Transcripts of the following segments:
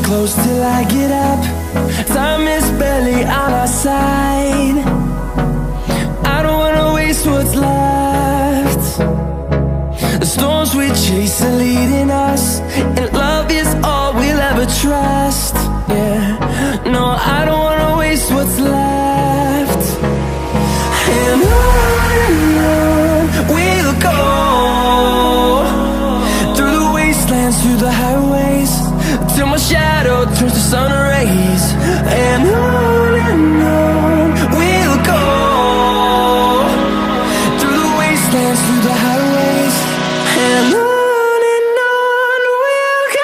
close till I get up. Time is barely on our side. I don't wanna waste what's left. The storms we chase are leading us, and love is all we'll ever trust. Yeah, no, I don't wanna waste what's left. And on we'll go, through the wastelands, through the highways, till my shadow turns to sun rays. And on we'll go, through the wastelands, through the highways, and on we'll go.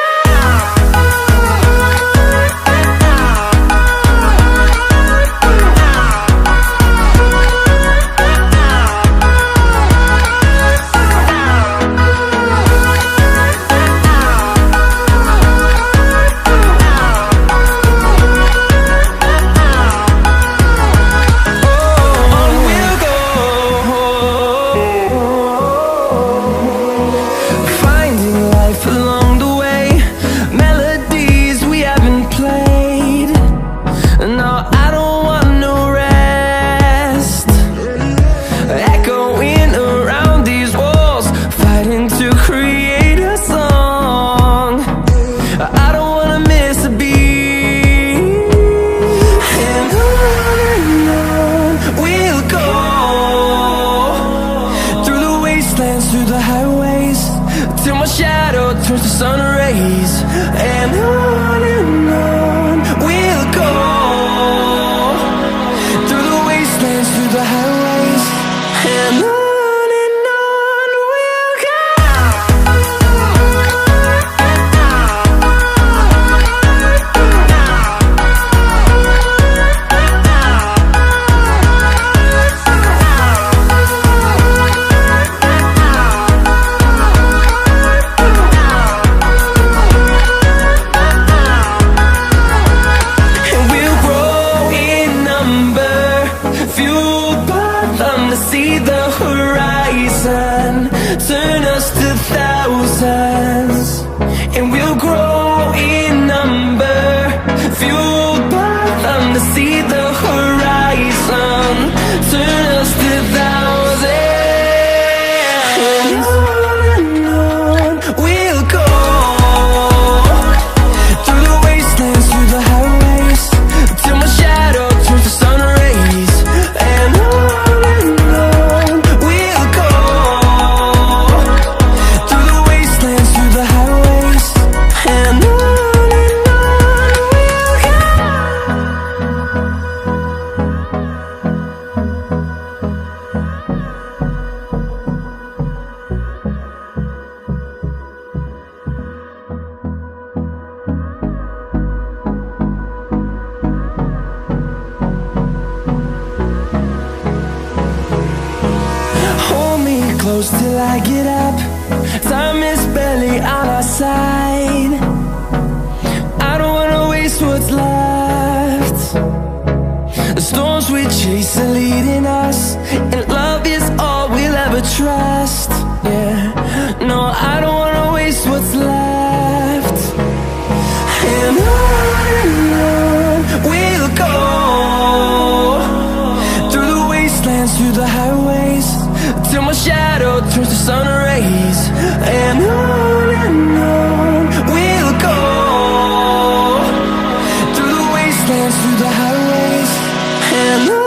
Through the highways, till my shadow turns to sun rays. And on we'll go, through the wastelands, through the highways, and on we'll go. See the horizon, turn us to thousands, and we'll grow in number, fueled by them. To see the horizon, turn us to thousands, and on we'll go, through the wastelands, through the highways, till my shadow turns to sun rays. And close till I get up. Time is barely on our side. I don't wanna waste what's left. The storms we chase are leading us, and love is all we'll ever trust. Yeah, no, I don't wanna waste what's left. And on we'll go, through the wastelands, through the highways, till my shadow turns to sun rays. And on we'll go, through the wastelands, through the highways, and on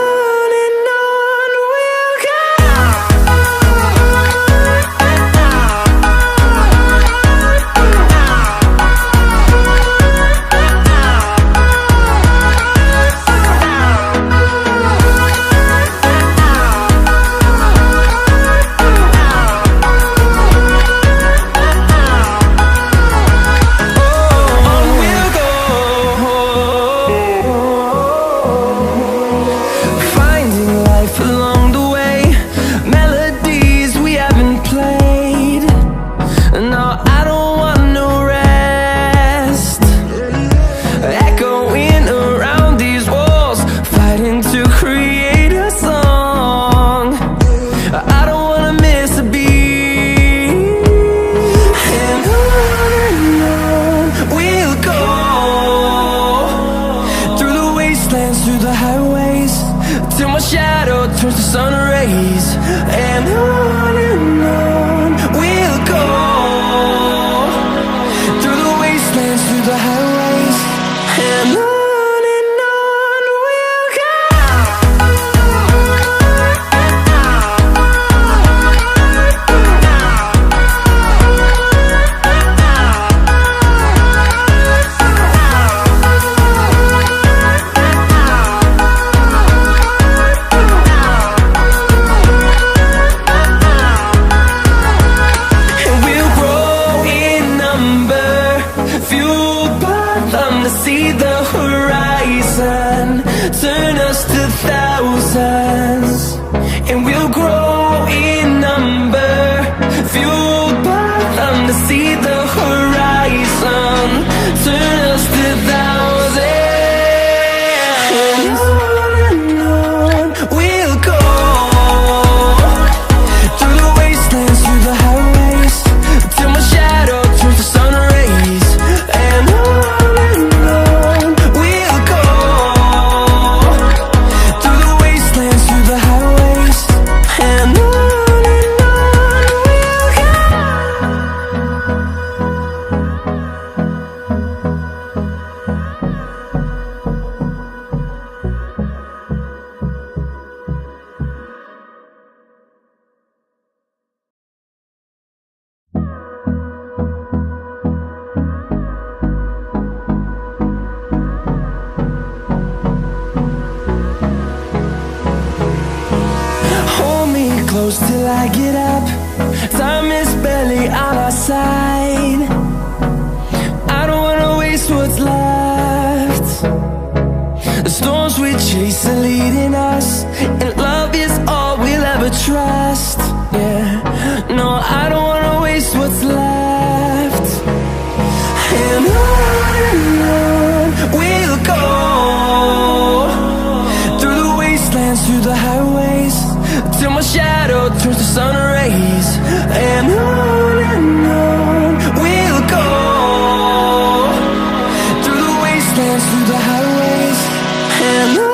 we'll go. On we'll go, the highways, till my shadow turns to sun rays. And on we'll go, through the wastelands, through the highways. And on we'll go. See the horizon, turn us to thousands, and we'll grow in number, fueled by them. To see the horizon, turn us to thousands, and on we'll go, through the wastelands, through the highways, till my shadow turns to sun rays. And close till I get up. Time is barely on our side. I don't wanna waste what's left. The storms we chase are leading us, and love is all we'll ever trust. Yeah, no, I don't wanna waste what's left. And on we'll go, through the wastelands, through the highways, till my shadow turns to sun rays. And on we'll go, through the wastelands, through the highways. And on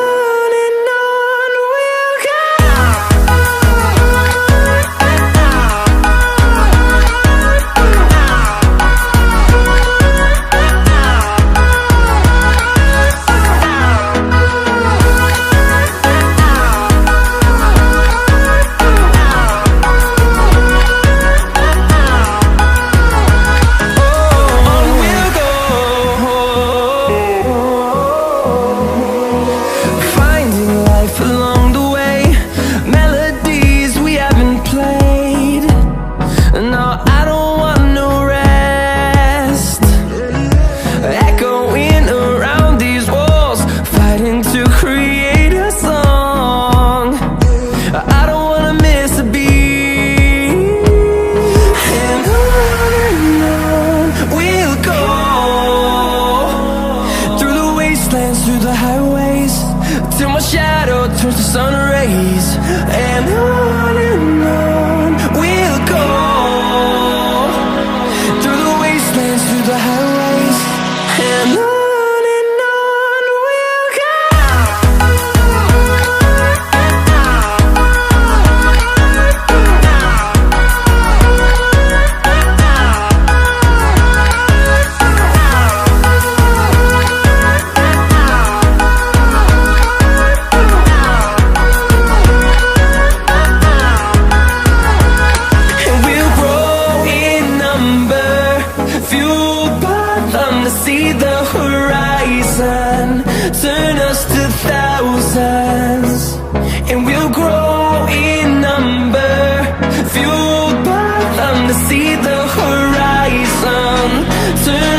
we'll go. Through the highways, till my shadow turns to sun rays. And on we'll go, through the wastelands, through the highways. And on we'll go. See the horizon, turn us to thousands, and we'll grow in number, fueled by them. To see the horizon, turn